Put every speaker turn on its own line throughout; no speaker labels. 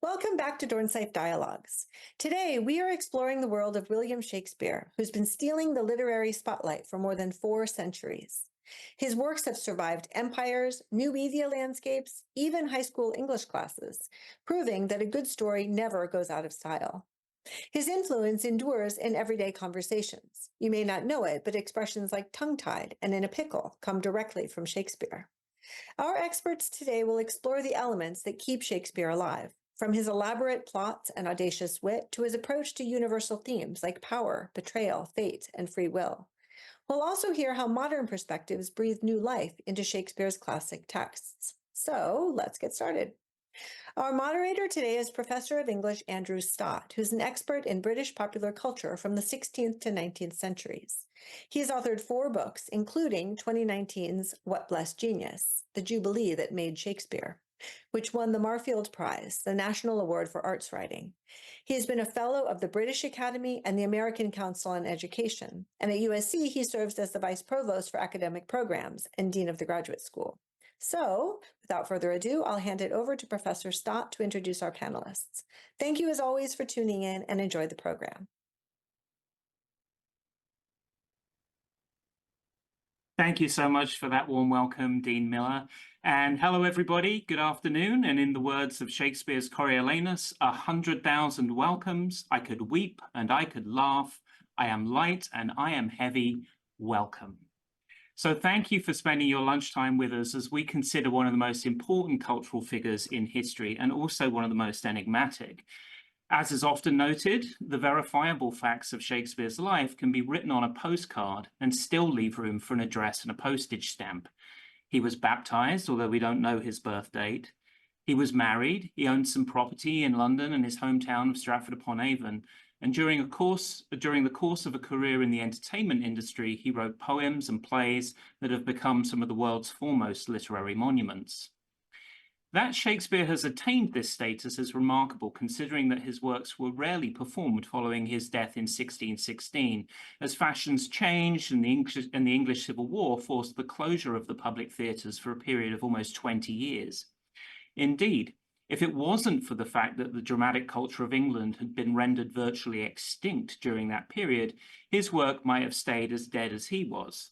Welcome back to Dornsife Dialogues. Today, we are exploring the world of William Shakespeare, who's been stealing the literary spotlight for more than 4 centuries. His works have survived empires, new media landscapes, even high school English classes, proving that a good story never goes out of style. His influence endures in everyday conversations. You may not know it, but expressions like tongue-tied and in a pickle come directly from Shakespeare. Our experts today will explore the elements that keep Shakespeare alive, from his elaborate plots and audacious wit to his approach to universal themes like power, betrayal, fate, and free will. We'll also hear how modern perspectives breathe new life into Shakespeare's classic texts. So let's get started. Our moderator today is Professor of English Andrew Stott, who's an expert in British popular culture from the 16th to 19th centuries. He has authored 4 books, including 2019's What Blest Genius, the Jubilee that made Shakespeare, which won the Marfield Prize, the National Award for Arts Writing. He has been a Fellow of the British Academy and the American Council on Education, and at USC he serves as the Vice Provost for Academic Programs and Dean of the Graduate School. So, without further ado, I'll hand it over to Professor Stott to introduce our panelists. Thank you as always for tuning in and enjoy the program.
Thank you so much for that warm welcome, Dean Miller. And hello, everybody. Good afternoon. And in the words of Shakespeare's Coriolanus, 100,000 welcomes. I could weep and I could laugh. I am light and I am heavy. Welcome. So thank you for spending your lunchtime with us as we consider one of the most important cultural figures in history and also one of the most enigmatic. As is often noted, the verifiable facts of Shakespeare's life can be written on a postcard and still leave room for an address and a postage stamp. He was baptized, although we don't know his birth date. He was married. He owned some property in London and his hometown of Stratford-upon-Avon. And during the course of a career in the entertainment industry, he wrote poems and plays that have become some of the world's foremost literary monuments. That Shakespeare has attained this status is remarkable, considering that his works were rarely performed following his death in 1616, as fashions changed and the English Civil War forced the closure of the public theatres for a period of almost 20 years. Indeed, if it wasn't for the fact that the dramatic culture of England had been rendered virtually extinct during that period, his work might have stayed as dead as he was.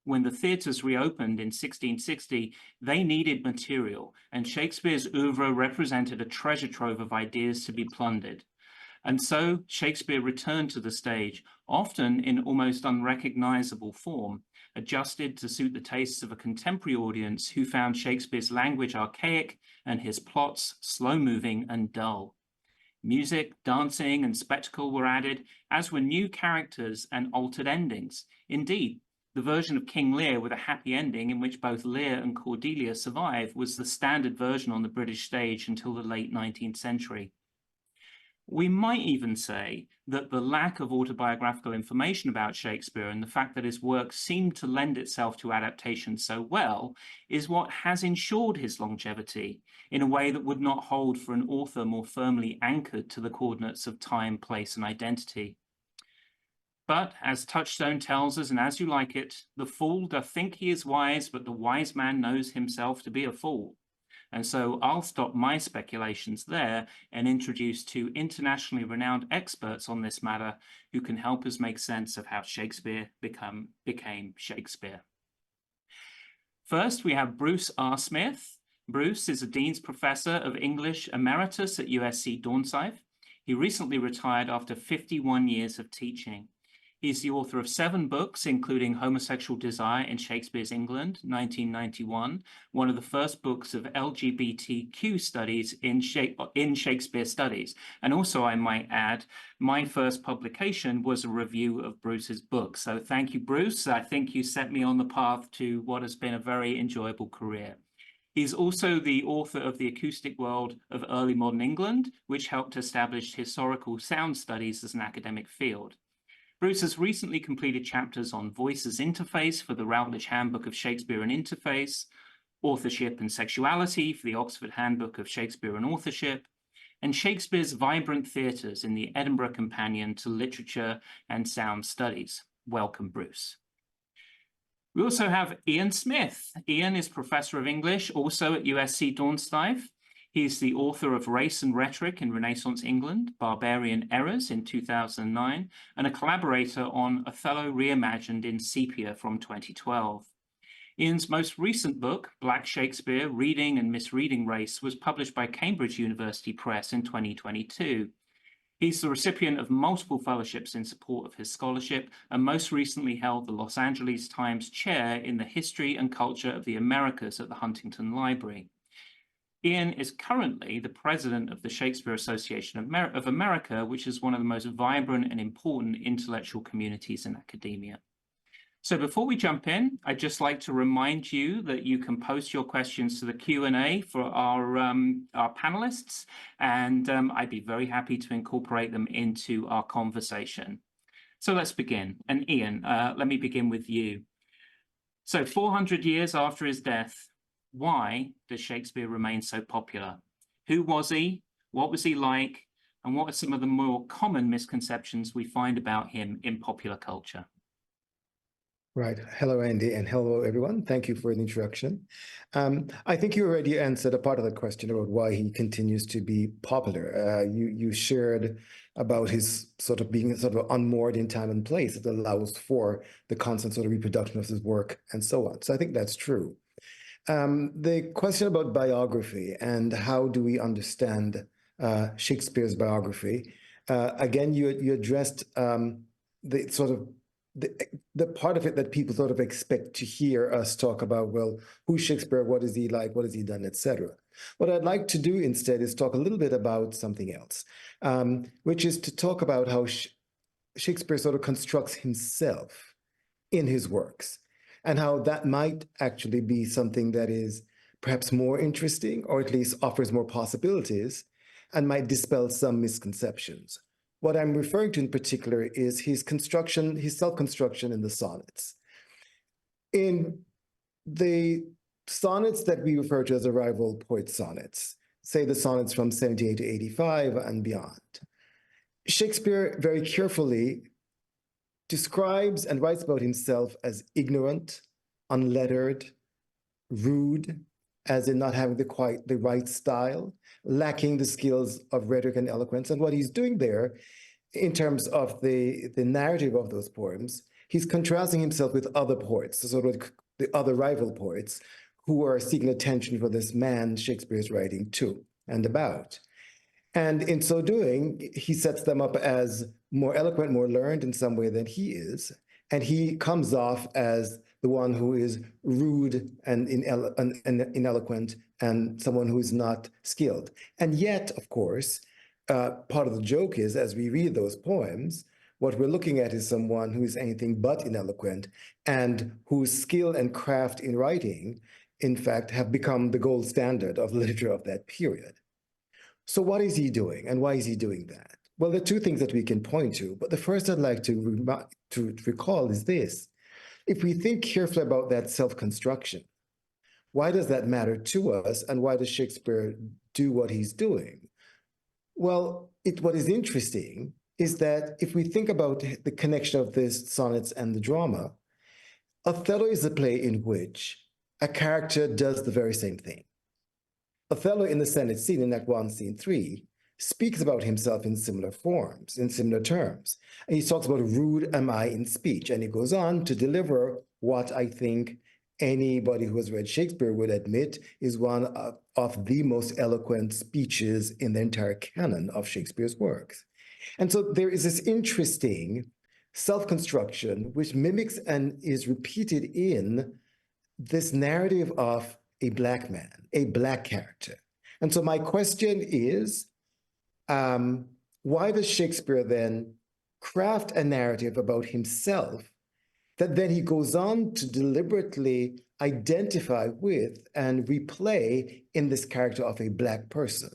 When the theatres reopened in 1660, they needed material, and Shakespeare's oeuvre represented a treasure trove of ideas to be plundered. And so Shakespeare returned to the stage, often in almost unrecognizable form, adjusted to suit the tastes of a contemporary audience who found Shakespeare's language archaic and his plots slow-moving and dull. Music, dancing, and spectacle were added, as were new characters and altered endings. Indeed, the version of King Lear with a happy ending in which both Lear and Cordelia survive was the standard version on the British stage until the late 19th century. We might even say that the lack of autobiographical information about Shakespeare and the fact that his work seemed to lend itself to adaptation so well is what has ensured his longevity in a way that would not hold for an author more firmly anchored to the coordinates of time, place, and identity. But as Touchstone tells us, and as you like it, the fool doth think he is wise, but the wise man knows himself to be a fool. And so I'll stop my speculations there and introduce 2 internationally renowned experts on this matter who can help us make sense of how Shakespeare became Shakespeare. First, we have Bruce R. Smith. Bruce is a Dean's Professor of English Emeritus at USC Dornsife. He recently retired after 51 years of teaching. He's the author of 7 books, including Homosexual Desire in Shakespeare's England, 1991, one of the first books of LGBTQ studies in Shakespeare studies. And also, I might add, my first publication was a review of Bruce's book. So thank you, Bruce. I think you set me on the path to what has been a very enjoyable career. He's also the author of The Acoustic World of Early Modern England, which helped establish historical sound studies as an academic field. Bruce has recently completed chapters on voice as interface for the Routledge Handbook of Shakespeare and Interface, authorship and sexuality for the Oxford Handbook of Shakespeare and Authorship, and Shakespeare's vibrant theatres in the Edinburgh Companion to Literature and Sound Studies. Welcome, Bruce. We also have Ian Smith. Ian is Professor of English, also at USC Dornsife. He's the author of Race and Rhetoric in Renaissance England, Barbarian Errors in 2009, and a collaborator on Othello Reimagined in Sepia from 2012. Ian's most recent book, Black Shakespeare, Reading and Misreading Race, was published by Cambridge University Press in 2022. He's the recipient of multiple fellowships in support of his scholarship, and most recently held the Los Angeles Times Chair in the History and Culture of the Americas at the Huntington Library. Ian is currently the president of the Shakespeare Association of America, which is one of the most vibrant and important intellectual communities in academia. So before we jump in, I'd just like to remind you that you can post your questions to the Q&A for our panelists, and I'd be very happy to incorporate them into our conversation. So let's begin. And Ian, let me begin with you. So 400 years after his death, why does Shakespeare remain so popular? Who was he? What was he like? And what are some of the more common misconceptions we find about him in popular culture?
Right. Hello, Andy, and hello, everyone. Thank you for the introduction. I think you already answered a part of the question about why he continues to be popular. You shared about his sort of being sort of unmoored in time and place that allows for the constant sort of reproduction of his work and so on. So I think that's true. The question about biography and how do we understand Shakespeare's biography, again, you addressed the sort of the part of it that people sort of expect to hear us talk about, well, who's Shakespeare, what is he like, what has he done, etc. What I'd like to do instead is talk a little bit about something else, which is to talk about how Shakespeare sort of constructs himself in his works, and how that might actually be something that is perhaps more interesting, or at least offers more possibilities, and might dispel some misconceptions. What I'm referring to in particular is his self-construction in the sonnets. In the sonnets that we refer to as arrival poet sonnets, say the sonnets from 78 to 85 and beyond, Shakespeare very carefully describes and writes about himself as ignorant, unlettered, rude, as in not having quite the right style, lacking the skills of rhetoric and eloquence. And what he's doing there, in terms of the narrative of those poems, he's contrasting himself with other poets, sort of the other rival poets, who are seeking attention for this man Shakespeare is writing to and about. And in so doing, he sets them up as more eloquent, more learned in some way than he is. And he comes off as the one who is rude and ineloquent and someone who is not skilled. And yet, of course, part of the joke is, as we read those poems, what we're looking at is someone who is anything but ineloquent and whose skill and craft in writing, in fact, have become the gold standard of literature of that period. So what is he doing, and why is he doing that? Well, there are two things that we can point to, but the first I'd like to recall is this. If we think carefully about that self-construction, why does that matter to us, and why does Shakespeare do what he's doing? Well, what is interesting is that if we think about the connection of these sonnets and the drama, Othello is a play in which a character does the very same thing. Othello in the Senate scene, in Act 1, Scene 3, speaks about himself in similar forms, in similar terms. And he talks about rude am I in speech, and he goes on to deliver what I think anybody who has read Shakespeare would admit is one of the most eloquent speeches in the entire canon of Shakespeare's works. And so there is this interesting self-construction which mimics and is repeated in this narrative of a Black man, a Black character. And so my question is, why does Shakespeare then craft a narrative about himself that then he goes on to deliberately identify with and replay in this character of a Black person?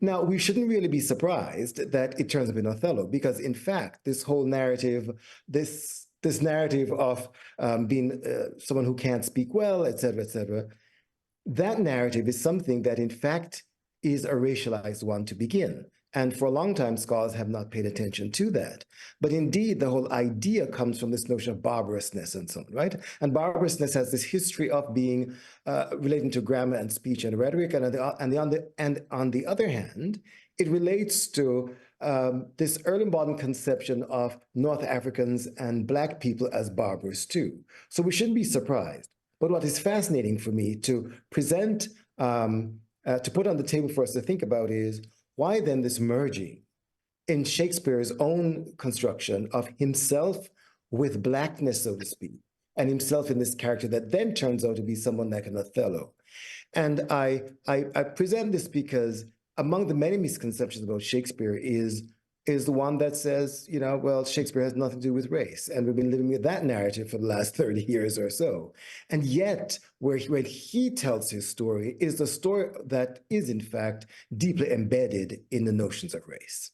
Now, we shouldn't really be surprised that it turns up in Othello, because in fact, this whole narrative, this narrative of being someone who can't speak well, et cetera, that narrative is something that in fact is a racialized one to begin. And for a long time, scholars have not paid attention to that. But indeed, the whole idea comes from this notion of barbarousness and so on, right? And barbarousness has this history of being relating to grammar and speech and rhetoric. And on the other hand, it relates to this early modern conception of North Africans and Black people as barbarous too. So we shouldn't be surprised. But what is fascinating for me to present, to put on the table for us to think about is, why then this merging in Shakespeare's own construction of himself with Blackness, so to speak, and himself in this character that then turns out to be someone like an Othello? And I present this because among the many misconceptions about Shakespeare is the one that says, you know, well, Shakespeare has nothing to do with race. And we've been living with that narrative for the last 30 years or so. And yet, when he tells his story, is a story that is, in fact, deeply embedded in the notions of race.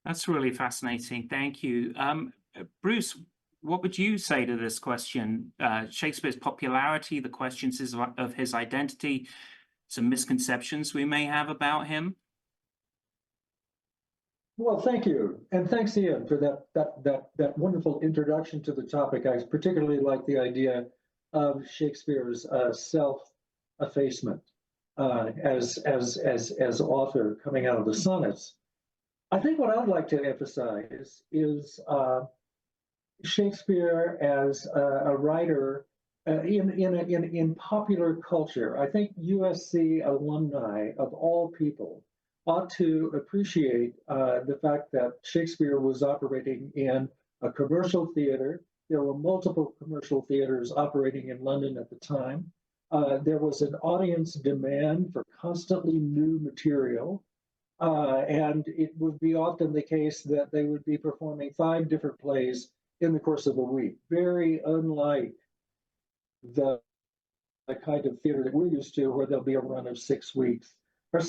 That's really fascinating. Thank you. Bruce, what would you say to this question? Shakespeare's popularity, the questions of his identity, some misconceptions we may have about him?
Well, thank you. And thanks, Ian, for that wonderful introduction to the topic. I particularly like the idea of Shakespeare's self-effacement as author coming out of the sonnets. I think what I'd like to emphasize is Shakespeare as a writer in popular culture. I think USC alumni of all people ought to appreciate the fact that Shakespeare was operating in a commercial theater. There were multiple commercial theaters operating in London at the time. There was an audience demand for constantly new material. And it would be often the case that they would be performing 5 different plays in the course of a week, very unlike the kind of theater that we're used to, where there'll be a run of 6 weeks or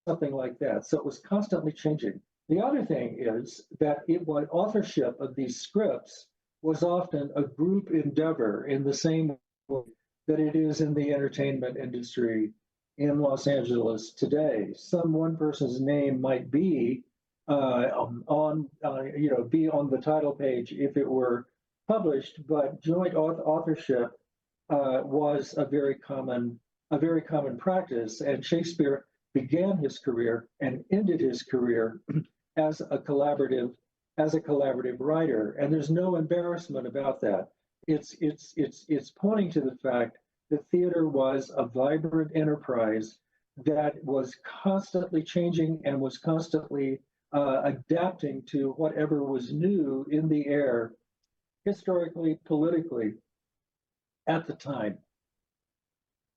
something like that. So it was constantly changing. The other thing is that authorship of these scripts was often a group endeavor in the same way that it is in the entertainment industry in Los Angeles today. One person's name might be on the title page if it were published, but joint authorship was a very common practice. And Shakespeare began his career and ended his career as a collaborative writer, and there's no embarrassment about that. It's pointing to the fact that theater was a vibrant enterprise that was constantly changing and was constantly adapting to whatever was new in the air, historically, politically, at the time.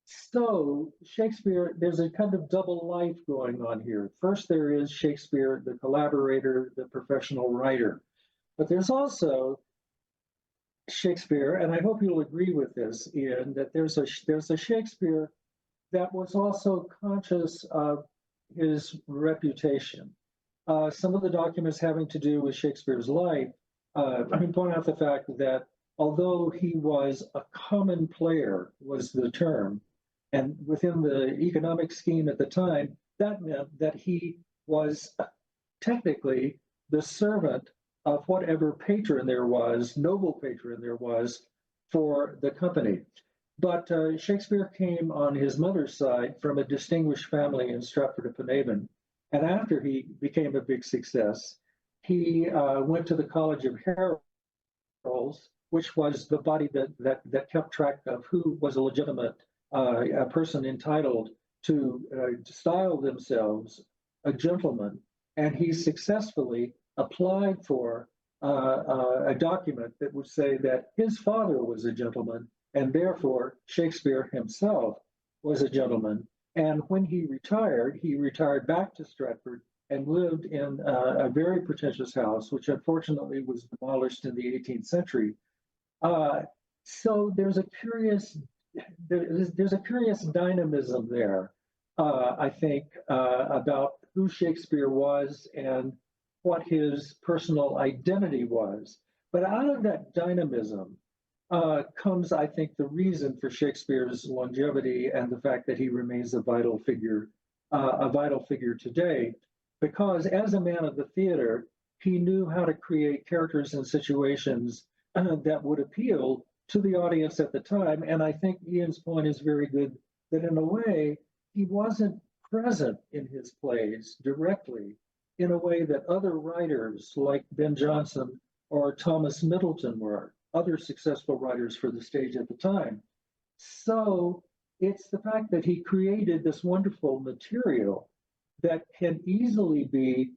So Shakespeare, there's a kind of double life going on here. First, there is Shakespeare, the collaborator, the professional writer. But there's also Shakespeare, and I hope you'll agree with this, Ian, that there's a Shakespeare that was also conscious of his reputation. Some of the documents having to do with Shakespeare's life, I can point out the fact that although he was a common player, was the term, and within the economic scheme at the time, that meant that he was technically the servant of whatever patron there was, noble patron there was for the company. But Shakespeare came on his mother's side from a distinguished family in Stratford-upon-Avon. And after he became a big success, he went to the College of Heralds, which was the body that kept track of who was a legitimate person entitled to style themselves a gentleman. And he successfully applied for a document that would say that his father was a gentleman, and therefore Shakespeare himself was a gentleman. And when he retired back to Stratford and lived in a very pretentious house, which unfortunately was demolished in the 18th century. So there's a curious dynamism there, I think, about who Shakespeare was and what his personal identity was. But out of that dynamism, comes, I think, the reason for Shakespeare's longevity and the fact that he remains a vital figure today. Because as a man of the theater, he knew how to create characters and situations that would appeal to the audience at the time. And I think Ian's point is very good, that in a way, he wasn't present in his plays directly in a way that other writers like Ben Jonson or Thomas Middleton were, other successful writers for the stage at the time. So it's the fact that he created this wonderful material that can easily be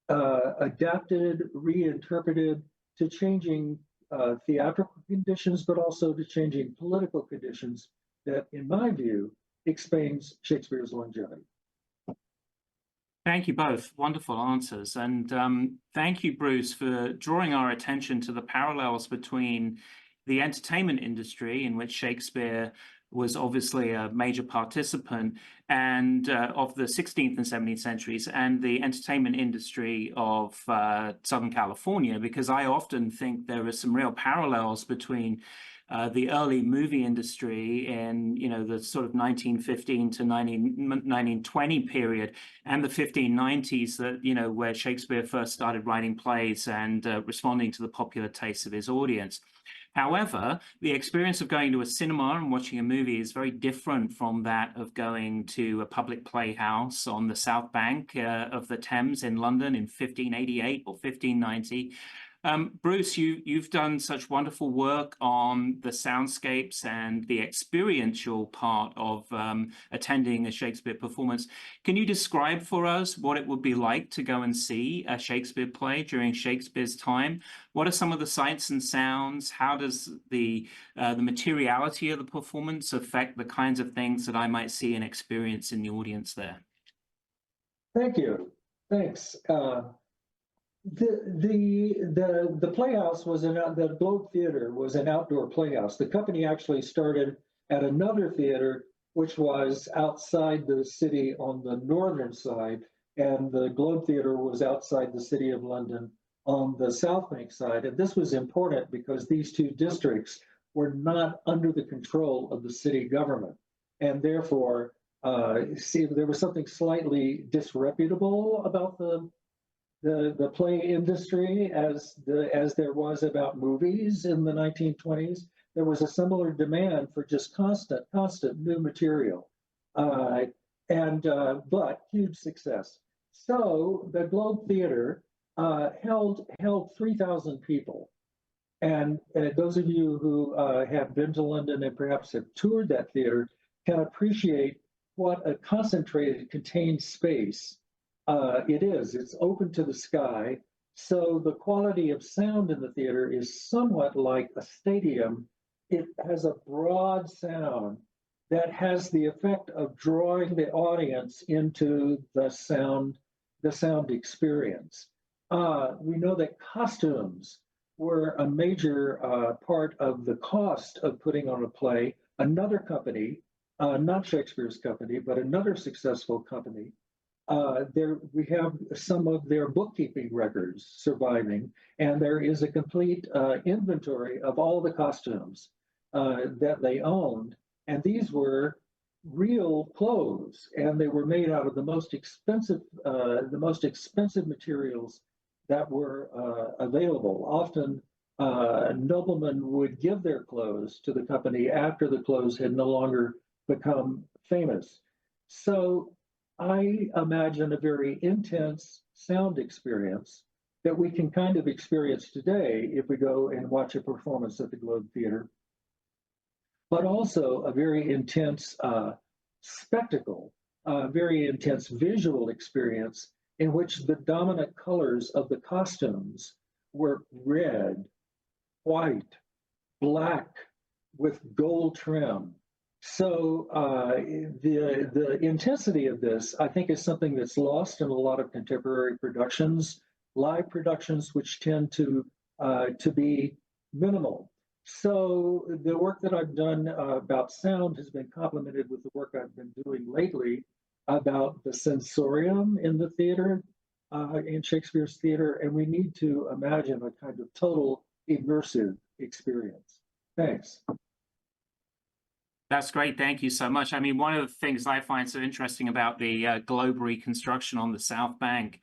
adapted, reinterpreted to changing theatrical conditions, but also to changing political conditions that, in my view, explains Shakespeare's longevity.
Thank you both. Wonderful answers. And thank you, Bruce, for drawing our attention to the parallels between the entertainment industry, in which Shakespeare was obviously a major participant, and of the 16th and 17th centuries, and the entertainment industry of Southern California, because I often think there are some real parallels between the early movie industry in, the sort of 1915 to 1920 period, and the 1590s, that, where Shakespeare first started writing plays and responding to the popular tastes of his audience. However, the experience of going to a cinema and watching a movie is very different from that of going to a public playhouse on the South Bank of the Thames in London in 1588 or 1590. Bruce, you've done such wonderful work on the soundscapes and the experiential part of attending a Shakespeare performance. Can you describe for us what it would be like to go and see a Shakespeare play during Shakespeare's time? What are some of the sights and sounds? How does the materiality of the performance affect the kinds of things that I might see and experience in the audience there?
Thank you. Thanks. The playhouse was the Globe Theater was an outdoor playhouse. The company actually started at another theater, which was outside the city on the northern side, and the Globe Theater was outside the city of London on the South Bank side. And this was important because these two districts were not under the control of the city government, and therefore, there was something slightly disreputable about the play industry as there was about movies in the 1920s. There was a similar demand for just constant new material, but huge success. So the Globe Theater held 3,000 people. And those of you who have been to London and perhaps have toured that theater can appreciate what a concentrated, contained space it is. It's open to the sky. So the quality of sound in the theater is somewhat like a stadium. It has a broad sound that has the effect of drawing the audience into the sound experience. We know that costumes were a major part of the cost of putting on a play. Another company, not Shakespeare's company, but another successful company, we have some of their bookkeeping records surviving, and there is a complete inventory of all the costumes that they owned. And these were real clothes, and they were made out of the most expensive materials that were available. Often, noblemen would give their clothes to the company after the clothes had no longer become famous. So I imagine a very intense sound experience that we can kind of experience today if we go and watch a performance at the Globe Theater, but also a very intense spectacle, very intense visual experience in which the dominant colors of the costumes were red, white, black, with gold trim. So the intensity of this, I think, is something that's lost in a lot of contemporary productions, live productions, which tend to be minimal. So the work that I've done about sound has been complemented with the work I've been doing lately about the sensorium in the theater, in Shakespeare's theater, and we need to imagine a kind of total immersive experience. Thanks.
That's great. Thank you so much. I mean, one of the things I find so interesting about the Globe reconstruction on the South Bank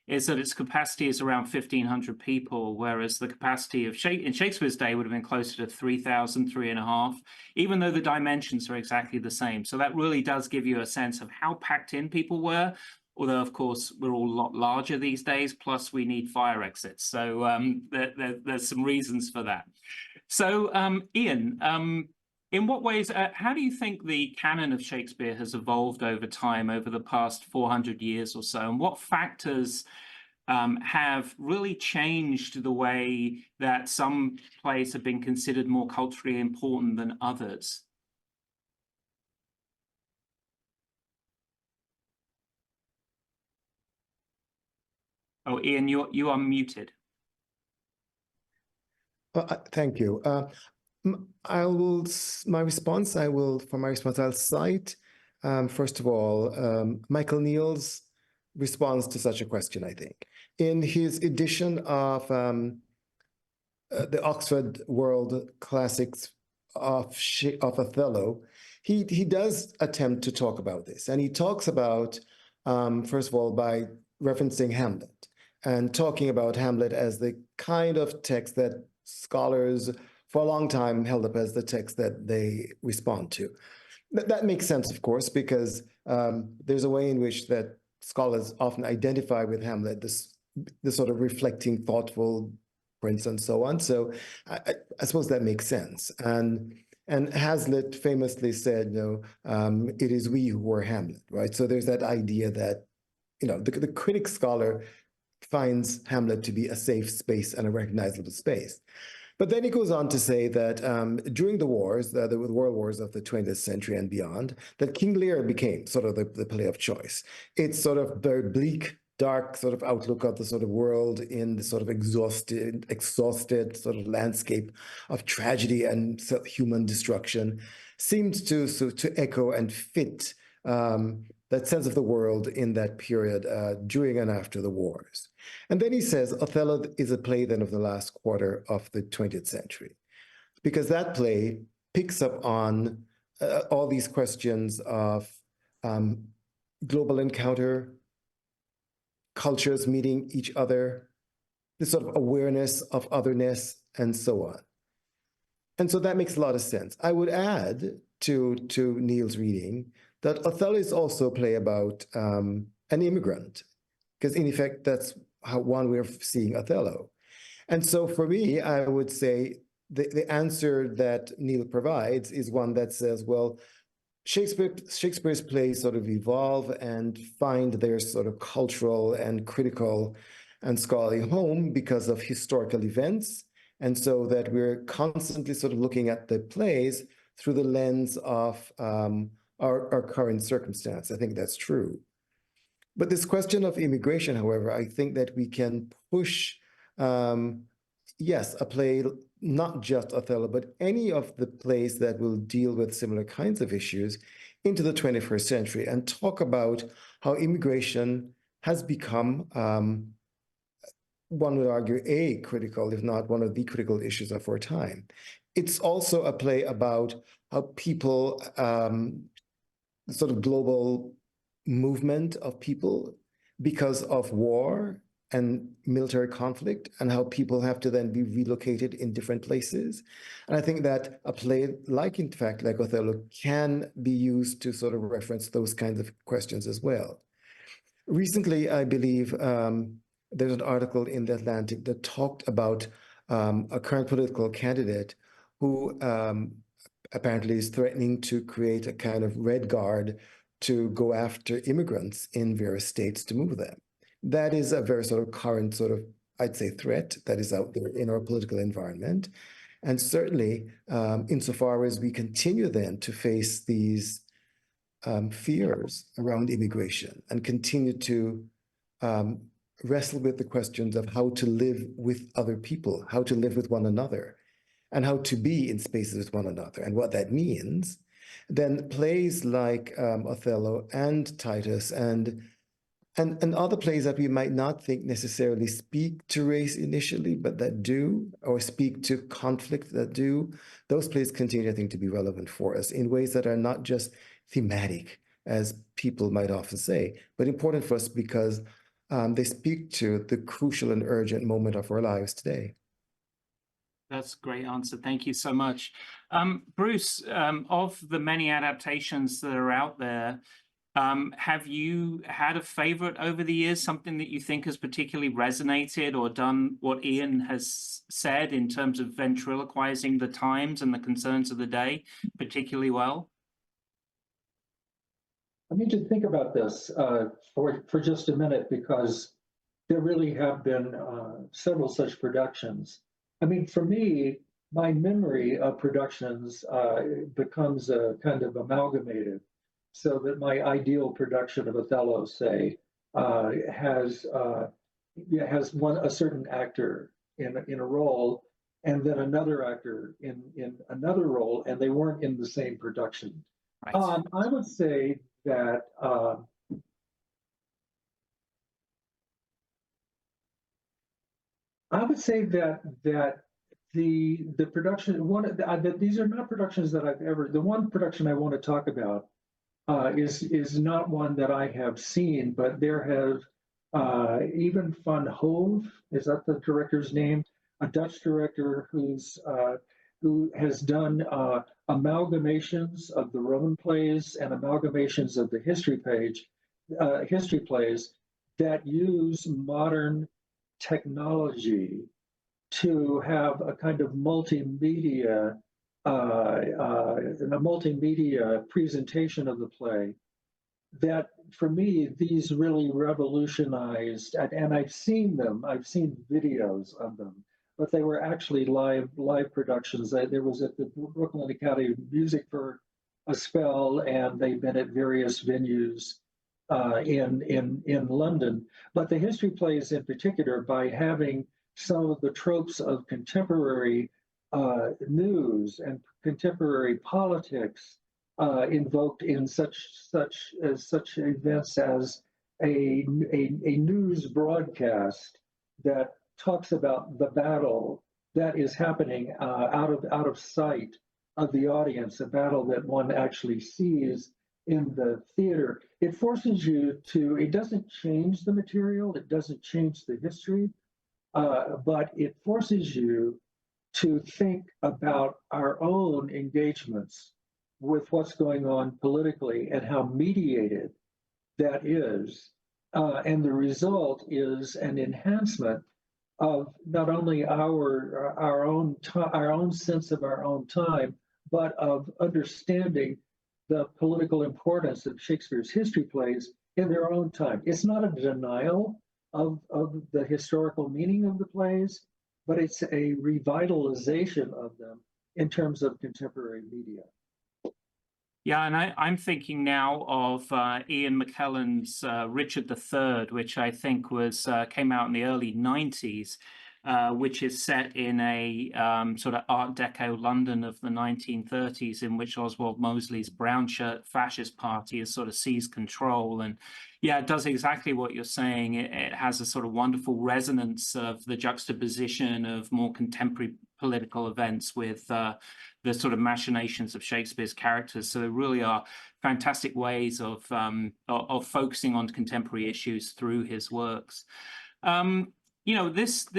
is that its capacity is around 1,500 people, whereas the capacity of in Shakespeare's day would have been closer to 3,000, 3,500, even though the dimensions are exactly the same. So that really does give you a sense of how packed in people were, although, of course, we're all a lot larger these days, plus we need fire exits. So there's some reasons for that. So, Ian, in what ways, how do you think the canon of Shakespeare has evolved over time, over the past 400 years or so? And what factors have really changed the way that some plays have been considered more culturally important than others? Oh, Ian, you are muted.
Thank you. For my response, I'll cite, first of all, Michael Neal's response to such a question, I think. In his edition of the Oxford World Classics of Othello, he does attempt to talk about this. And he talks about, first of all, by referencing Hamlet and talking about Hamlet as the kind of text that scholars for a long time held up as the text that they respond to. That makes sense, of course, because there's a way in which that scholars often identify with Hamlet, this sort of reflecting, thoughtful prince and so on. So I suppose that makes sense. And Hazlitt famously said, it is we who are Hamlet, right? So there's that idea that, the critic scholar finds Hamlet to be a safe space and a recognizable space. But then he goes on to say that during the wars, the world wars of the 20th century and beyond, that King Lear became sort of the play of choice. It's sort of very bleak, dark sort of outlook of the sort of world in the sort of exhausted sort of landscape of tragedy and human destruction seems to echo and fit that sense of the world in that period during and after the wars. And then he says Othello is a play then of the last quarter of the 20th century, because that play picks up on all these questions of global encounter, cultures meeting each other, this sort of awareness of otherness, and so on. And so that makes a lot of sense. I would add to Neal's reading that Othello is also a play about an immigrant, because in effect, that's how one way of seeing Othello. And so for me, I would say the answer that Neal provides is one that says, well, Shakespeare's plays sort of evolve and find their sort of cultural and critical and scholarly home because of historical events. And so that we're constantly sort of looking at the plays through the lens of our current circumstance. I think that's true. But this question of immigration, however, I think that we can push, yes, a play, not just Othello, but any of the plays that will deal with similar kinds of issues into the 21st century and talk about how immigration has become, one would argue, a critical, if not one of the critical issues of our time. It's also a play about how people, sort of global movement of people because of war and military conflict, and how people have to then be relocated in different places. And I think that a play like Othello can be used to sort of reference those kinds of questions as well. Recently, I believe there's an article in The Atlantic that talked about a current political candidate who apparently is threatening to create a kind of red guard to go after immigrants in various states to move them. That is a very sort of current sort of, I'd say, threat that is out there in our political environment. And certainly, insofar as we continue then to face these fears around immigration and continue to wrestle with the questions of how to live with other people, how to live with one another, and how to be in spaces with one another, and what that means, then plays like Othello and Titus and And other plays that we might not think necessarily speak to race initially, but that do, or speak to conflict that do, those plays continue, I think, to be relevant for us in ways that are not just thematic, as people might often say, but important for us because they speak to the crucial and urgent moment of our lives today.
That's a great answer. Thank you so much. Bruce, of the many adaptations that are out there, have you had a favorite over the years, something that you think has particularly resonated or done what Ian has said in terms of ventriloquizing the times and the concerns of the day particularly well?
I need to think about this for just a minute, because there really have been several such productions. I mean, for me, my memory of productions becomes a kind of amalgamated, so that my ideal production of Othello, say, has a certain actor in a role, and then another actor in another role, and they weren't in the same production.
Right.
I would say that the production, these are not productions that I've ever. The one production I want to talk about is not one that I have seen, but there have Even van Hove, is that the director's name? A Dutch director who has done amalgamations of the Roman plays and amalgamations of the history plays that use modern technology to have a kind of multimedia presentation of the play. That, for me, these really revolutionized, and I've seen them. I've seen videos of them, but they were actually live productions. There was at the Brooklyn Academy of Music for a spell, and they've been at various venues in London. But the history plays in particular, by having some of the tropes of contemporary news and contemporary politics invoked in such events as a news broadcast that talks about the battle that is happening out of sight of the audience, a battle that one actually sees in the theater. It forces you to, it doesn't change the material, it doesn't change the history, but it forces you to think about our own engagements with what's going on politically and how mediated that is. And the result is an enhancement of not only our own sense of our own time, but of understanding the political importance of Shakespeare's history plays in their own time. It's not a denial of the historical meaning of the plays, but it's a revitalization of them in terms of contemporary media.
Yeah, and I'm thinking now of Ian McKellen's Richard III, which I think came out in the early 90s, which is set in a sort of Art Deco London of the 1930s, in which Oswald Mosley's brown shirt fascist party has sort of seized control. And yeah, it does exactly what you're saying. It has a sort of wonderful resonance of the juxtaposition of more contemporary political events with the sort of machinations of Shakespeare's characters. So there really are fantastic ways of focusing on contemporary issues through his works. You know, this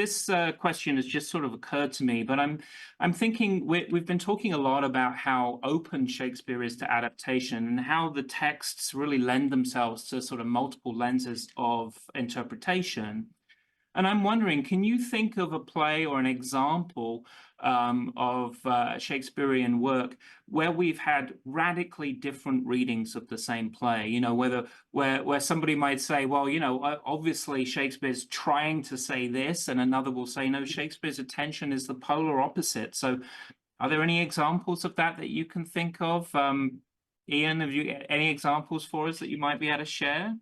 question has just sort of occurred to me, but I'm thinking we've been talking a lot about how open Shakespeare is to adaptation and how the texts really lend themselves to sort of multiple lenses of interpretation. And I'm wondering, can you think of a play or an example of Shakespearean work where we've had radically different readings of the same play? You know, where somebody might say, well, you know, obviously Shakespeare's trying to say this, and another will say, no, Shakespeare's attention is the polar opposite. So are there any examples of that you can think of? Ian, have you any examples for us that you might be able to share?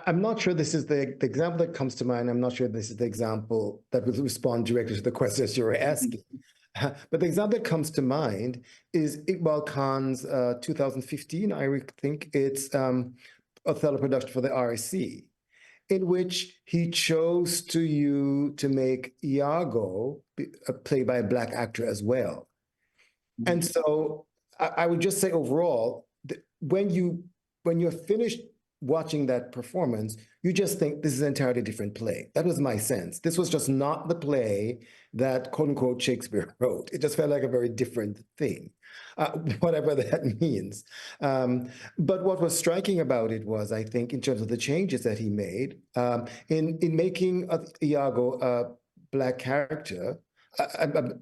I'm not sure this is the example that comes to mind. I'm not sure this is the example that will respond directly to the questions you were asking. But the example that comes to mind is Iqbal Khan's 2015, I think it's Othello production for the RSC, in which he chose to make Iago played by a Black actor as well. And so I would just say overall, when you're finished watching that performance, you just think this is an entirely different play. That was my sense. This was just not the play that quote unquote Shakespeare wrote. It just felt like a very different thing, whatever that means. But what was striking about it was, I think, in terms of the changes that he made in making Iago a Black character,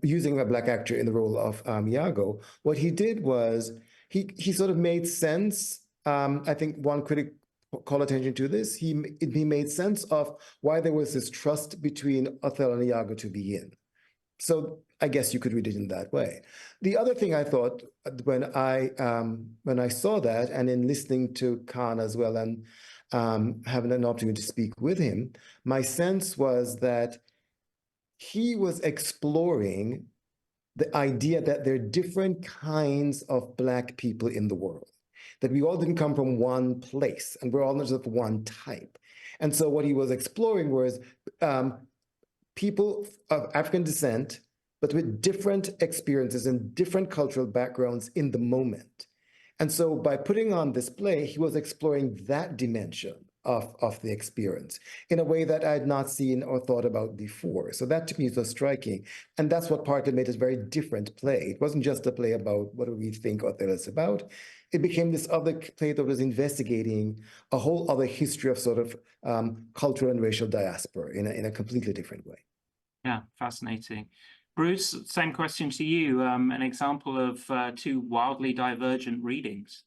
using a Black actor in the role of Iago, what he did was he sort of made sense. I think one critic call attention to this. He made sense of why there was this trust between Othello and Iago to begin. So I guess you could read it in that way. The other thing I thought when I saw that, and in listening to Khan as well, and having an opportunity to speak with him, my sense was that he was exploring the idea that there are different kinds of Black people in the world, that we all didn't come from one place and we're all not just one type. And so what he was exploring was people of African descent, but with different experiences and different cultural backgrounds in the moment. And so by putting on this play, he was exploring that dimension of the experience in a way that I had not seen or thought about before. So that to me was striking. And that's what partly made it a very different play. It wasn't just a play about what do we think Othello is about. It became this other play that was investigating a whole other history of sort of cultural and racial diaspora in a completely different way.
Yeah, fascinating. Bruce, same question to you. An example of two wildly divergent readings.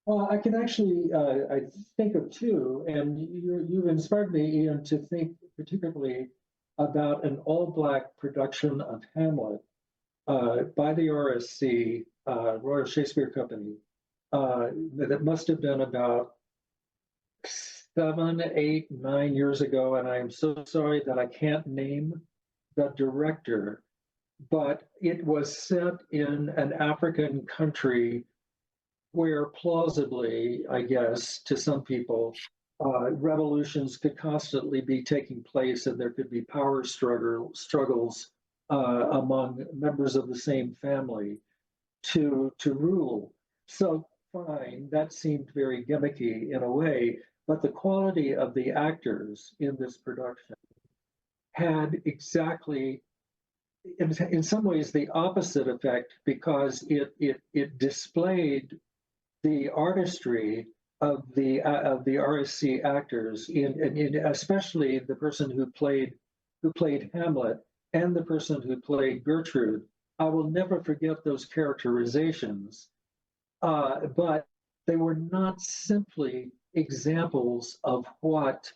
Well, I can actually, I think of two, and you've inspired me, Ian, to think particularly about an all-Black production of Hamlet by the RSC, Royal Shakespeare Company, that must have been about 7, 8, 9 years ago, and I am so sorry that I can't name the director, but it was set in an African country where plausibly, I guess, to some people, revolutions could constantly be taking place and there could be power struggles among members of the same family to rule. So fine, that seemed very gimmicky in a way, but the quality of the actors in this production had exactly, in some ways, the opposite effect, because it displayed the artistry of the RSC actors, in especially the person who played Hamlet and the person who played Gertrude. I will never forget those characterizations, but they were not simply examples of what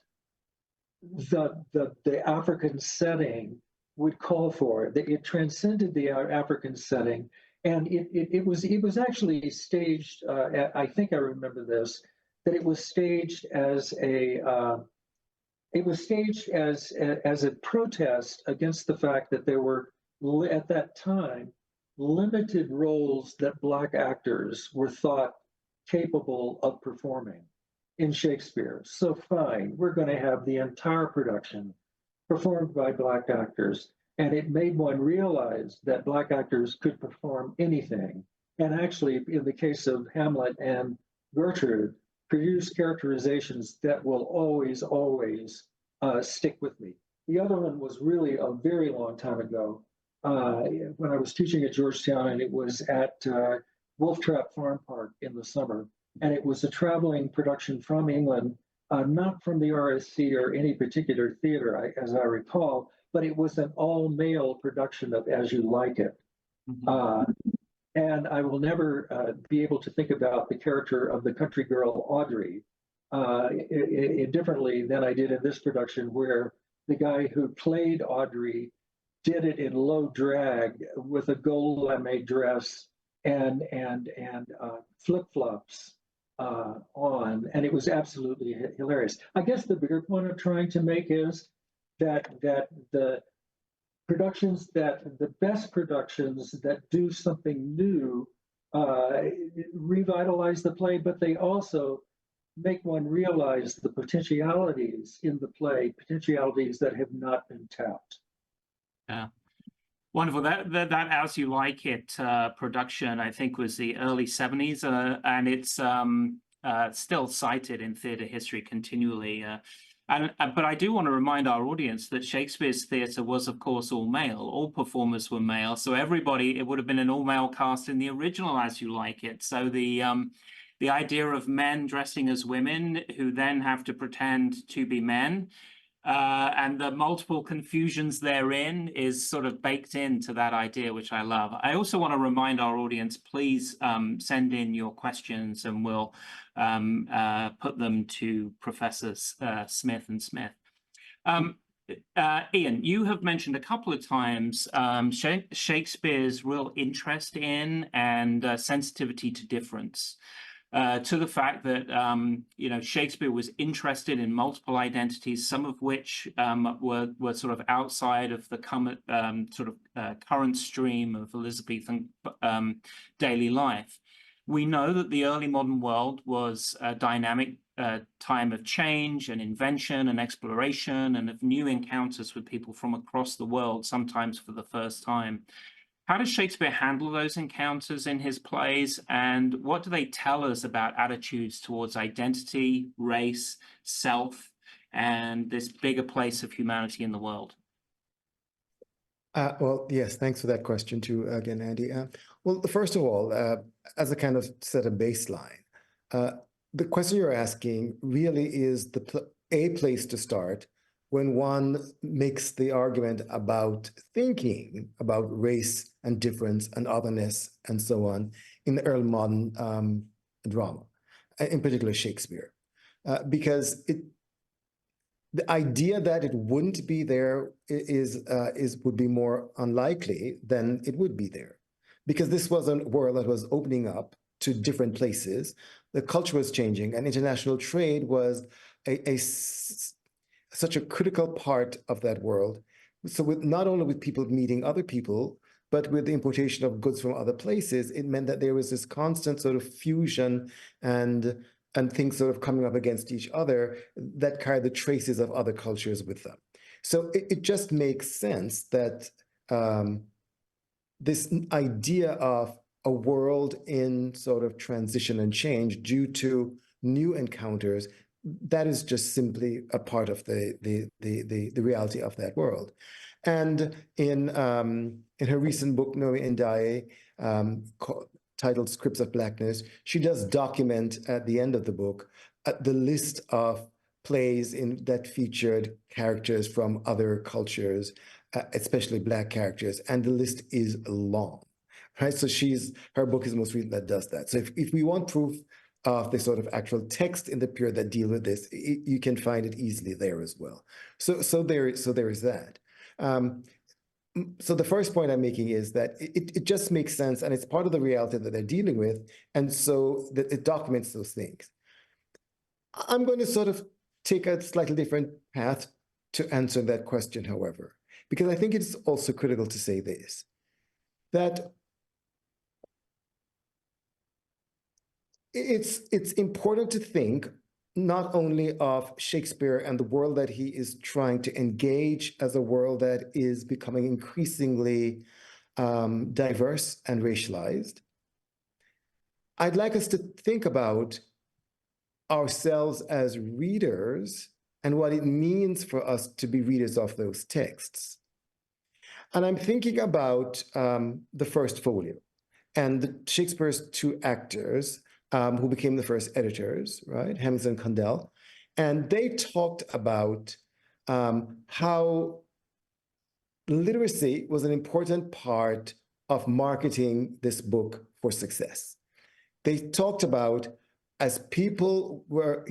the African setting would call for. It transcended the African setting. And it was actually staged. I think I remember this, that it was staged as a protest against the fact that there were at that time limited roles that Black actors were thought capable of performing in Shakespeare. So fine, we're going to have the entire production performed by Black actors. And it made one realize that Black actors could perform anything. And actually, in the case of Hamlet and Gertrude, produce characterizations that will always, always stick with me. The other one was really a very long time ago when I was teaching at Georgetown, and it was at Wolf Trap Farm Park in the summer. And it was a traveling production from England, not from the RSC or any particular theater, as I recall, but it was an all-male production of As You Like It. Mm-hmm. And I will never be able to think about the character of the country girl, Audrey, differently than I did in this production, where the guy who played Audrey did it in low drag with a gold lame dress and flip-flops on, and it was absolutely hilarious. I guess the bigger point I'm trying to make is that the productions, that the best productions that do something new revitalize the play, but they also make one realize the potentialities in the play, potentialities that have not been tapped.
Yeah. Wonderful. That As You Like It production, I think, was the early 70s, and it's still cited in theatre history continually. But I do want to remind our audience that Shakespeare's theatre was, of course, all male. All performers were male, so it would have been an all-male cast in the original As You Like It. So the idea of men dressing as women who then have to pretend to be men, and the multiple confusions therein is sort of baked into that idea, which I love. I also want to remind our audience, please send in your questions and we'll put them to Professors Smith and Smith. Ian, you have mentioned a couple of times Shakespeare's real interest in and sensitivity to difference. To the fact that Shakespeare was interested in multiple identities, some of which were sort of outside of the current stream of Elizabethan daily life. We know that the early modern world was a dynamic time of change and invention and exploration and of new encounters with people from across the world, sometimes for the first time. How does Shakespeare handle those encounters in his plays, and what do they tell us about attitudes towards identity, race, self, and this bigger place of humanity in the world?
Well, yes, thanks for that question too, again, Andy. Well, first of all, as a kind of set a baseline, the question you're asking really is a place to start when one makes the argument about thinking about race and difference and otherness and so on in the early modern drama, in particular Shakespeare, because the idea that it wouldn't be there would be more unlikely than it would be there, because this was a world that was opening up to different places. The culture was changing, and international trade was such a critical part of that world. So not only with people meeting other people, but with the importation of goods from other places, it meant that there was this constant sort of fusion and things sort of coming up against each other that carried the traces of other cultures with them. So it just makes sense that this idea of a world in sort of transition and change due to new encounters, that is just simply a part of the reality of that world. And in her recent book, Noe Ndaye, titled Scripts of Blackness, she does document at the end of the book the list of plays that featured characters from other cultures, especially Black characters, and the list is long, right? So her book is the most recent that does that. So if we want proof of the sort of actual text in the period that deal with this, you can find it easily there as well. So there is that. So the first point I'm making is that it just makes sense, and it's part of the reality that they're dealing with, and so that it documents those things. I'm going to sort of take a slightly different path to answer that question, however, because I think it's also critical to say this, that it's important to think not only of Shakespeare and the world that he is trying to engage as a world that is becoming increasingly diverse and racialized. I'd like us to think about ourselves as readers and what it means for us to be readers of those texts. And I'm thinking about the first folio and Shakespeare's two actors, who became the first editors, right, Hemmings and Condell, and they talked about how literacy was an important part of marketing this book for success. They talked about they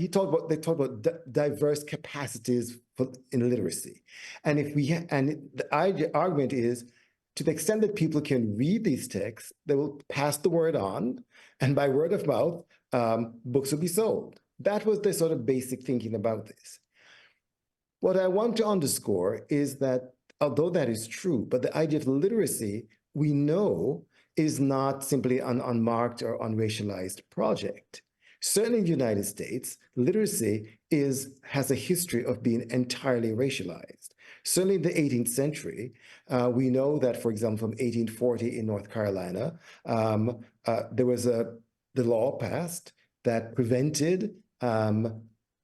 talked about diverse capacities in literacy, and the argument is, to the extent that people can read these texts, they will pass the word on, and by word of mouth, books will be sold. That was the sort of basic thinking about this. What I want to underscore is that although that is true, but the idea of literacy, we know, is not simply an unmarked or unracialized project. Certainly in the United States, literacy has a history of being entirely racialized. Certainly in the 18th century, we know that, for example, from 1840 in North Carolina, there was the law passed that prevented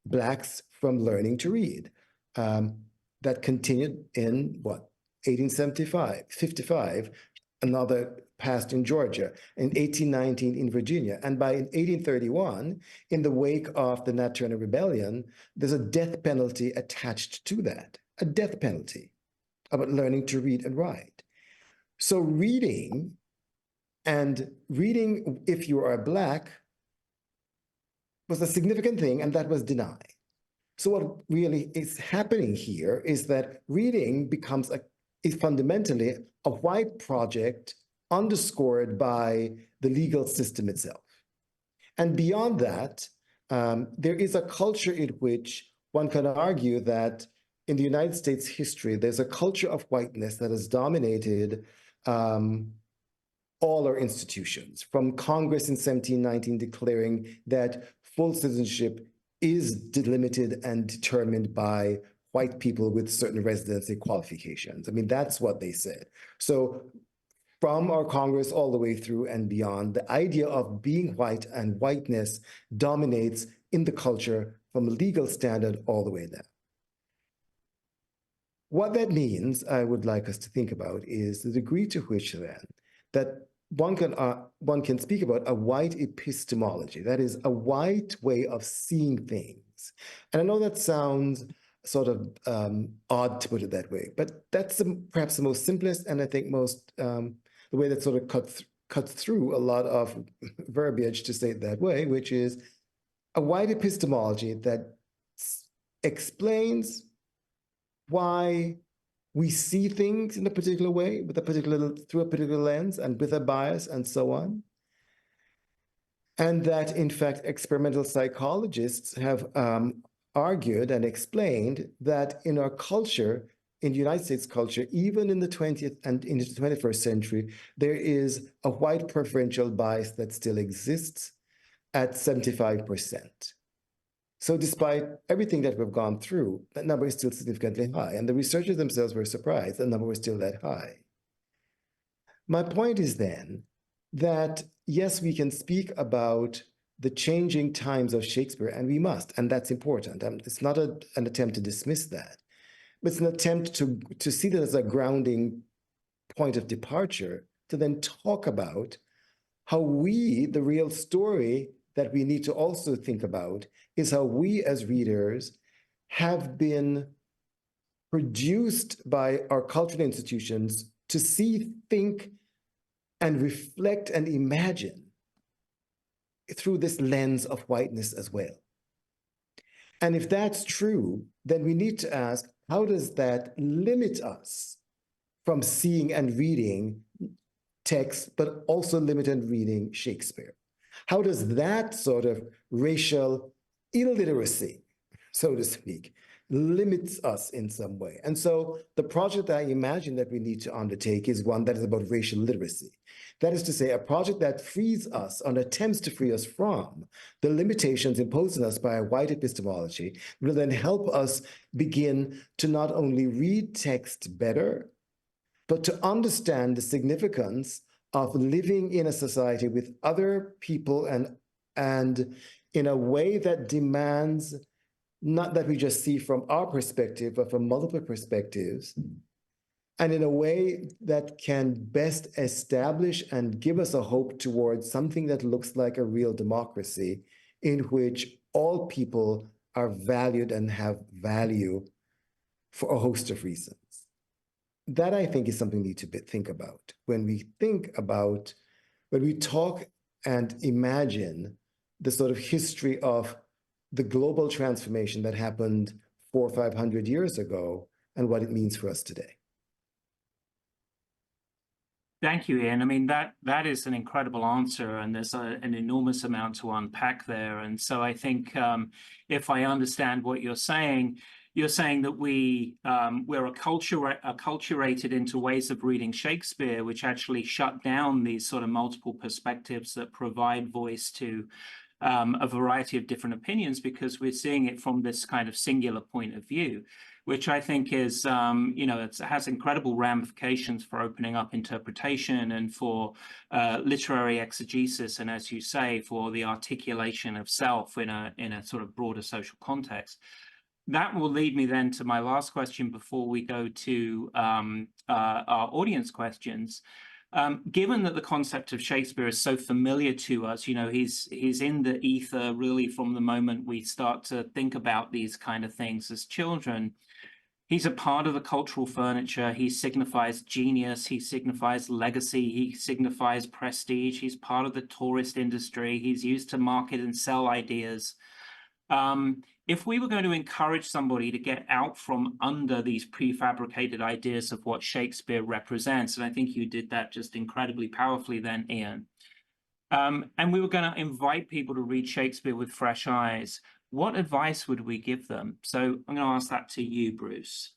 Blacks from learning to read. That continued in, 1875, 55, another passed in Georgia, in 1819 in Virginia. And by 1831, in the wake of the Nat Turner Rebellion, there's a death penalty attached to that, a death penalty about learning to read and write. So reading, if you are Black, was a significant thing, and that was denied. So what really is happening here is that reading is fundamentally a white project underscored by the legal system itself. And beyond that, there is a culture in which one can argue that in the United States history, there's a culture of whiteness that has dominated all our institutions, from Congress in 1719 declaring that full citizenship is delimited and determined by white people with certain residency qualifications. I mean, that's what they said. So from our Congress all the way through and beyond, the idea of being white and whiteness dominates in the culture from a legal standard all the way down. What that means, I would like us to think about, is the degree to which then that one can speak about a white epistemology, that is a white way of seeing things. And I know that sounds sort of odd to put it that way, but that's perhaps the most simplest and I think most, the way that sort of cuts through a lot of verbiage to say it that way, which is a white epistemology that explains why we see things in a particular way, through a particular lens and with a bias and so on. And that, in fact, experimental psychologists have argued and explained that in our culture, in the United States culture, even in the 20th and into the 21st century, there is a white preferential bias that still exists at 75%. So despite everything that we've gone through, that number is still significantly high. And the researchers themselves were surprised the number was still that high. My point is then that, yes, we can speak about the changing times of Shakespeare, and we must, and that's important. It's not an attempt to dismiss that, but it's an attempt to see that as a grounding point of departure, to then talk about how we, the real story that we need to also think about, is how we as readers have been produced by our cultural institutions to see, think, and reflect and imagine through this lens of whiteness as well. And if that's true, then we need to ask, how does that limit us from seeing and reading text, but also limit and reading Shakespeare? How does that sort of racial illiteracy, so to speak, limits us in some way? And so the project that I imagine that we need to undertake is one that is about racial literacy. That is to say, a project that frees us, or attempts to free us from, the limitations imposed on us by a white epistemology, will then help us begin to not only read text better, but to understand the significance of living in a society with other people and in a way that demands not that we just see from our perspective, but from multiple perspectives, and in a way that can best establish and give us a hope towards something that looks like a real democracy in which all people are valued and have value for a host of reasons. That, I think, is something we need to think about when we talk and imagine the sort of history of the global transformation that happened 400 or 500 years ago and what it means for us today.
Thank you, Ian. I mean, that is an incredible answer, and there's an enormous amount to unpack there. And so I think if I understand what you're saying that we're acculturated into ways of reading Shakespeare, which actually shut down these sort of multiple perspectives that provide voice to a variety of different opinions, because we're seeing it from this kind of singular point of view, which I think is, it has incredible ramifications for opening up interpretation and for literary exegesis, and as you say, for the articulation of self in a sort of broader social context. That will lead me then to my last question before we go to our audience questions. Given that the concept of Shakespeare is so familiar to us, he's in the ether really from the moment we start to think about these kind of things as children. He's a part of the cultural furniture. He signifies genius. He signifies legacy. He signifies prestige. He's part of the tourist industry. He's used to market and sell ideas. If we were going to encourage somebody to get out from under these prefabricated ideas of what Shakespeare represents, and I think you did that just incredibly powerfully then, Ian, and we were going to invite people to read Shakespeare with fresh eyes, what advice would we give them? So I'm going to ask that to you, Bruce.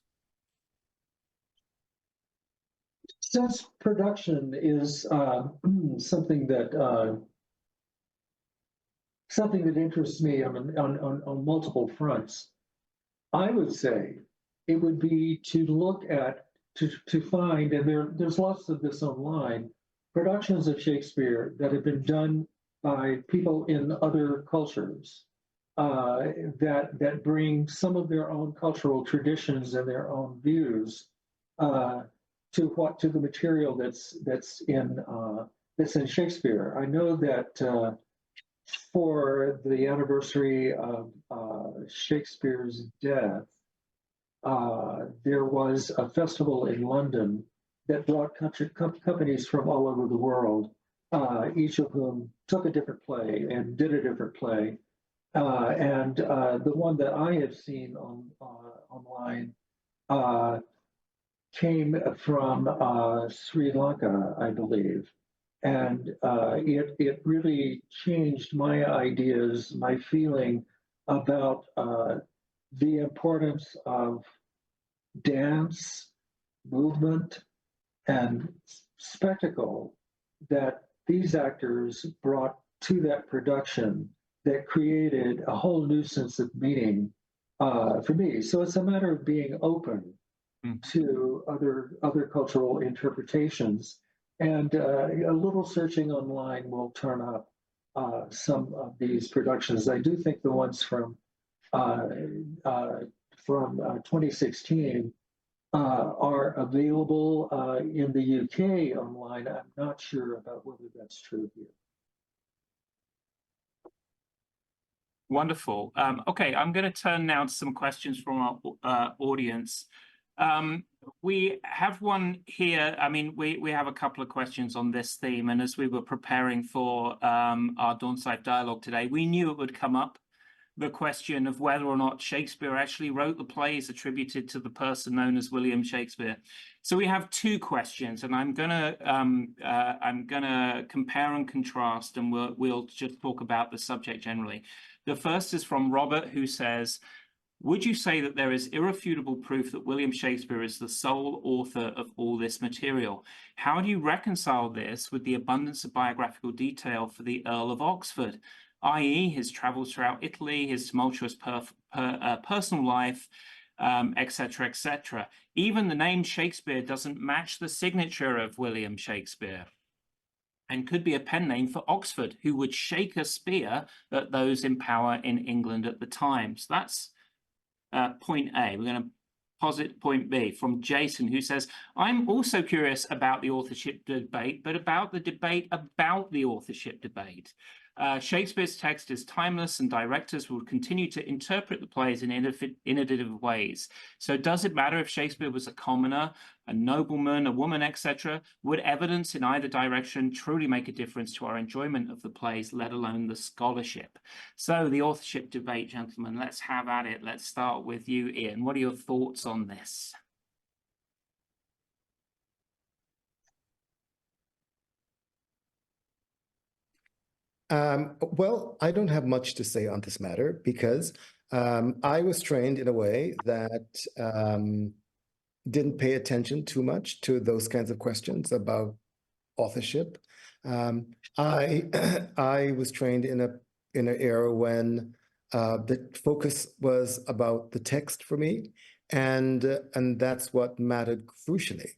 Since production is something that interests me on multiple fronts, I would say it would be to look at, to find, and there's lots of this online, productions of Shakespeare that have been done by people in other cultures that bring some of their own cultural traditions and their own views to the material that's in Shakespeare. I know that for the anniversary of Shakespeare's death, there was a festival in London that brought companies from all over the world, each of whom took a different play and did a different play. And the one that I have seen online came from Sri Lanka, I believe. And it really changed my ideas, my feeling about the importance of dance, movement, and spectacle that these actors brought to that production that created a whole new sense of meaning for me. So it's a matter of being open to other cultural interpretations. And a little searching online will turn up some of these productions. I do think the ones from 2016 are available in the UK online. I'm not sure about whether that's true here.
Wonderful. Okay, I'm going to turn now to some questions from our audience. We have one here. I mean, we have a couple of questions on this theme, and as we were preparing for our Dornsife dialogue today, we knew it would come up, the question of whether or not Shakespeare actually wrote the plays attributed to the person known as William Shakespeare. So we have two questions, and I'm gonna compare and contrast, and we'll just talk about the subject generally. The first is from Robert, who says, would you say that there is irrefutable proof that William Shakespeare is the sole author of all this material? How do you reconcile this with the abundance of biographical detail for the Earl of Oxford, i.e. his travels throughout Italy, his tumultuous personal life, etc., etc.? Even the name Shakespeare doesn't match the signature of William Shakespeare, and could be a pen name for Oxford, who would shake a spear at those in power in England at the time. So that's point A. We're going to posit point B from Jason, who says, I'm also curious about the authorship debate, but about the debate about the authorship debate. Shakespeare's text is timeless, and directors will continue to interpret the plays in innovative ways. So does it matter if Shakespeare was a commoner, a nobleman, a woman, etc.? Would evidence in either direction truly make a difference to our enjoyment of the plays, let alone the scholarship? So the authorship debate, gentlemen, let's have at it. Let's start with you, Ian. What are your thoughts on this?
Well, I don't have much to say on this matter because I was trained in a way that didn't pay attention too much to those kinds of questions about authorship. I was trained in in an era when the focus was about the text for me, and that's what mattered crucially.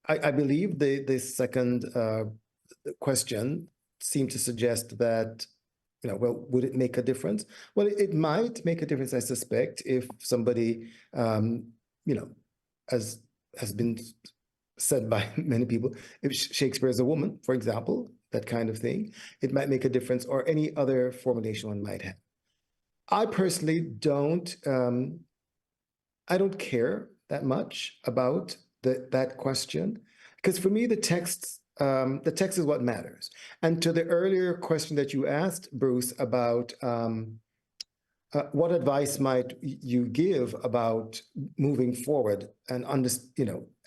I believe the second question seemed to suggest that, well, would it make a difference? Well, it might make a difference, I suspect, if somebody, as has been said by many people, if Shakespeare is a woman, for example, that kind of thing, it might make a difference, or any other formulation one might have. I personally don't care that much about that question, because for me, the text is what matters. And to the earlier question that you asked, Bruce, about what advice might you give about moving forward, and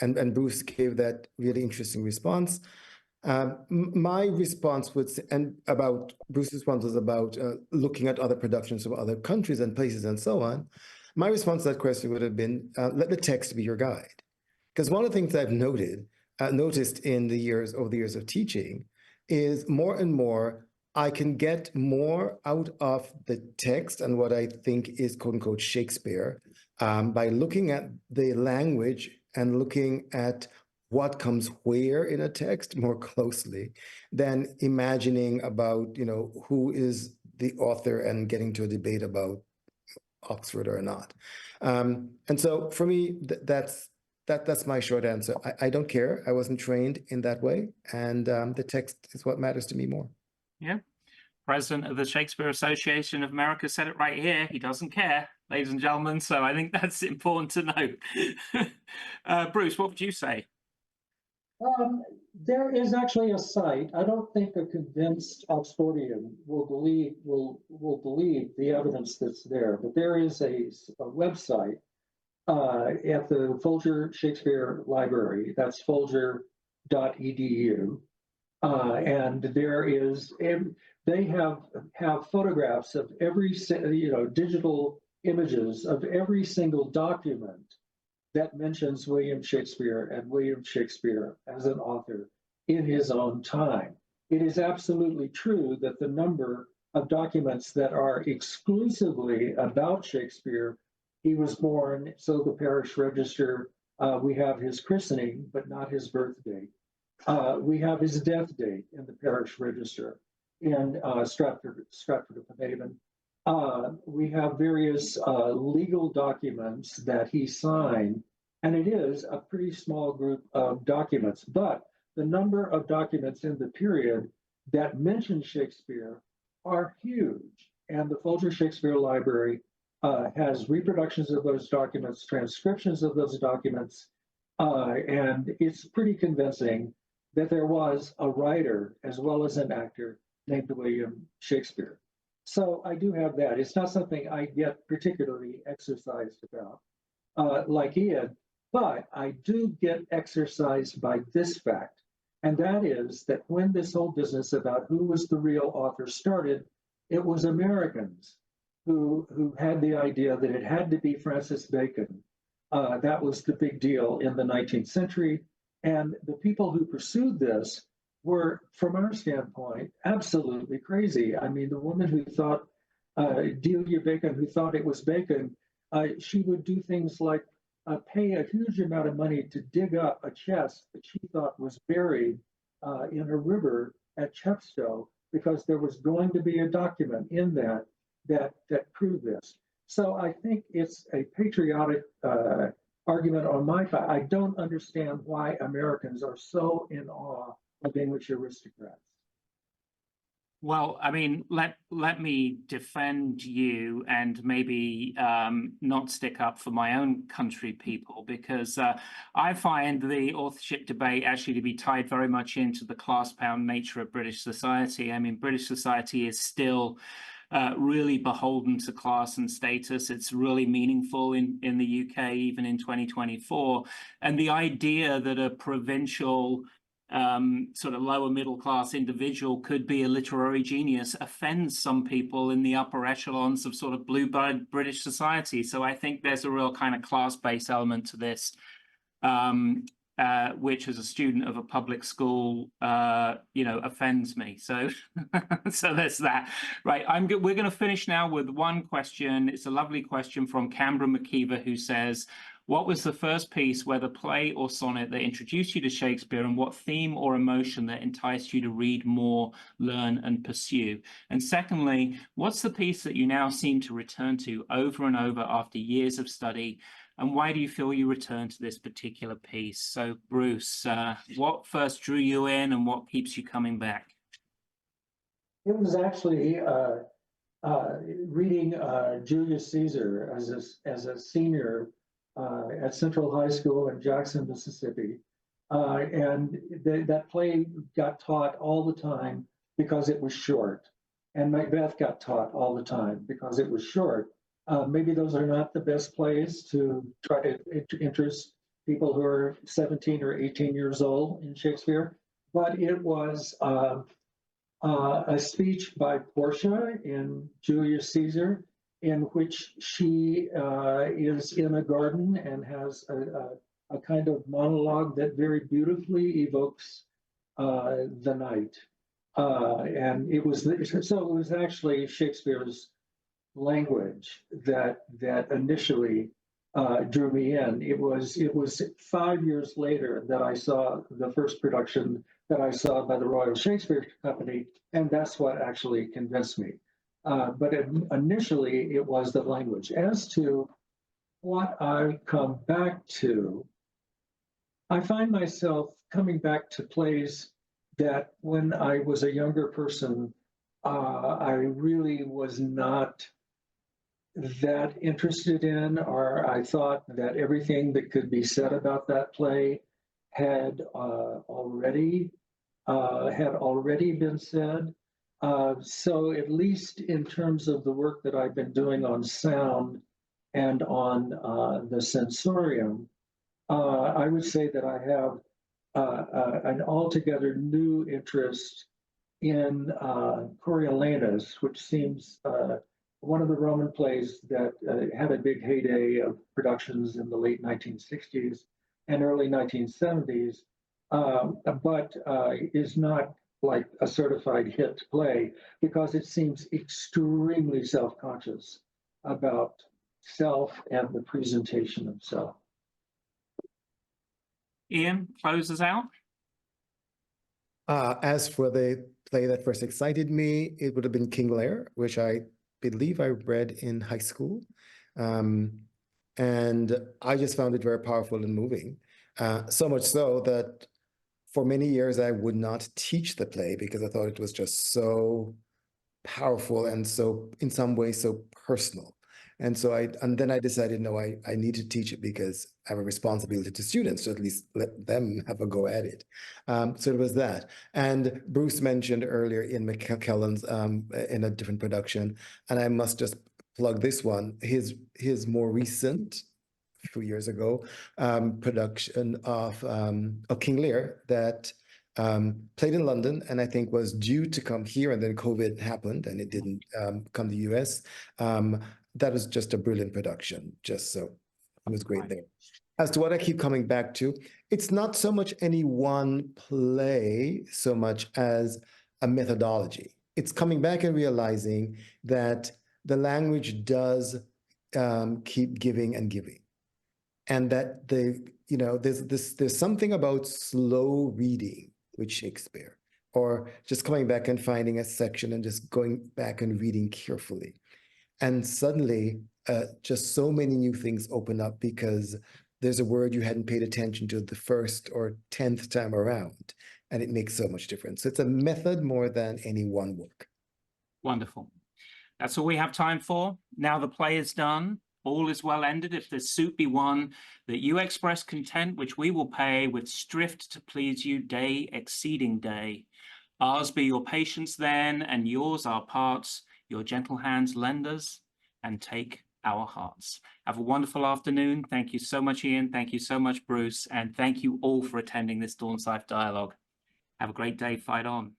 and Bruce gave that really interesting response. My response about Bruce's response was about looking at other productions from other countries and places and so on. My response to that question would have been, let the text be your guide. Because one of the things I've noticed over the years of teaching is more and more I can get more out of the text and what I think is quote unquote Shakespeare by looking at the language and looking at what comes where in a text more closely than imagining about, who is the author and getting to a debate about Oxford or not. And so for me, that's my short answer. I don't care. I wasn't trained in that way. And the text is what matters to me more.
Yeah. President of the Shakespeare Association of America said it right here. He doesn't care, ladies and gentlemen. So I think that's important to know. Bruce, what would you say?
There is actually a site. I don't think a convinced Oxfordian will believe the evidence that's there, but there is a website at the Folger Shakespeare Library. That's folger.edu, and they have photographs of every digital images of every single document that mentions William Shakespeare and William Shakespeare as an author in his own time. It is absolutely true that the number of documents that are exclusively about Shakespeare, he was born, so the parish register, we have his christening, but not his birth date. We have his death date in the parish register in Stratford-upon-Avon. We have various legal documents that he signed, and it is a pretty small group of documents, but the number of documents in the period that mention Shakespeare are huge. And the Folger Shakespeare Library has reproductions of those documents, transcriptions of those documents, and it's pretty convincing that there was a writer as well as an actor named William Shakespeare. So I do have that. It's not something I get particularly exercised about like Ian, but I do get exercised by this fact, and that is that when this whole business about who was the real author started, it was Americans who had the idea that it had to be Francis Bacon. That was the big deal in the 19th century, and the people who pursued this were, from our standpoint, absolutely crazy. I mean, the woman who thought, Delia Bacon, who thought it was Bacon, she would do things like pay a huge amount of money to dig up a chest that she thought was buried in a river at Chepstow, because there was going to be a document in that proved this. So I think it's a patriotic argument on my part. I don't understand why Americans are so in awe of English aristocrats.
Well, I mean, let me defend you and maybe not stick up for my own country people, because I find the authorship debate actually to be tied very much into the class-bound nature of British society. I mean, British society is still really beholden to class and status. It's really meaningful in the UK, even in 2024. And the idea that a provincial sort of lower middle class individual could be a literary genius offends some people in the upper echelons of sort of blue-blood British society. So I think there's a real kind of class-based element to this. And which as a student of a public school, offends me. So, so there's that. Right, we're going to finish now with one question. It's a lovely question from Canberra McKeever, who says, what was the first piece, whether play or sonnet, that introduced you to Shakespeare, and what theme or emotion that enticed you to read more, learn, and pursue? And secondly, what's the piece that you now seem to return to over and over after years of study, and why do you feel you return to this particular piece? So, Bruce, what first drew you in, and what keeps you coming back?
It was actually reading Julius Caesar as a senior at Central High School in Jackson, Mississippi. And that play got taught all the time because it was short. And Macbeth got taught all the time because it was short. Maybe those are not the best plays to try to interest people who are 17 or 18 years old in Shakespeare, but it was a speech by Portia in Julius Caesar, in which she is in a garden and has a kind of monologue that very beautifully evokes the night. And it was actually Shakespeare's language that initially drew me in. It was 5 years later that I saw the first production that I saw by the Royal Shakespeare Company, and that's what actually convinced me. But initially, it was the language. As to what I come back to, I find myself coming back to plays that when I was a younger person, I really was not that interested in, or I thought that everything that could be said about that play had already been said. So at least in terms of the work that I've been doing on sound and on the sensorium, I would say that I have an altogether new interest in Coriolanus, which seems one of the Roman plays that had a big heyday of productions in the late 1960s and early 1970s, but is not like a certified hit play because it seems extremely self-conscious about self and the presentation of self.
Ian, close us out.
As for the play that first excited me, it would have been King Lear, which I believe I read in high school. And I just found it very powerful and moving. So much so that for many years I would not teach the play because I thought it was just so powerful and so, in some ways, so personal. And so then I decided, no, I need to teach it because I have a responsibility to students to at least let them have a go at it. So it was that. And Bruce mentioned earlier Ian McKellen's in a different production, and I must just plug this one, his more recent, a few years ago, production of King Lear that played in London and I think was due to come here, and then COVID happened and it didn't come to the US. That was just a brilliant production, just so it was great there. As to what I keep coming back to, it's not so much any one play so much as a methodology. It's coming back and realizing that the language does keep giving and giving, and that there's something about slow reading with Shakespeare, or just coming back and finding a section and just going back and reading carefully. And suddenly, just so many new things open up because there's a word you hadn't paid attention to the first or 10th time around, and it makes so much difference. So it's a method more than any one work.
Wonderful. That's all we have time for. Now the play is done. All is well ended. If the suit be won, that you express content, which we will pay with strift to please you day exceeding day. Ours be your patience then, and yours our parts. Your gentle hands lend us and take our hearts. Have a wonderful afternoon. Thank you so much, Ian. Thank you so much, Bruce. And thank you all for attending this Dornsife dialogue. Have a great day. Fight on.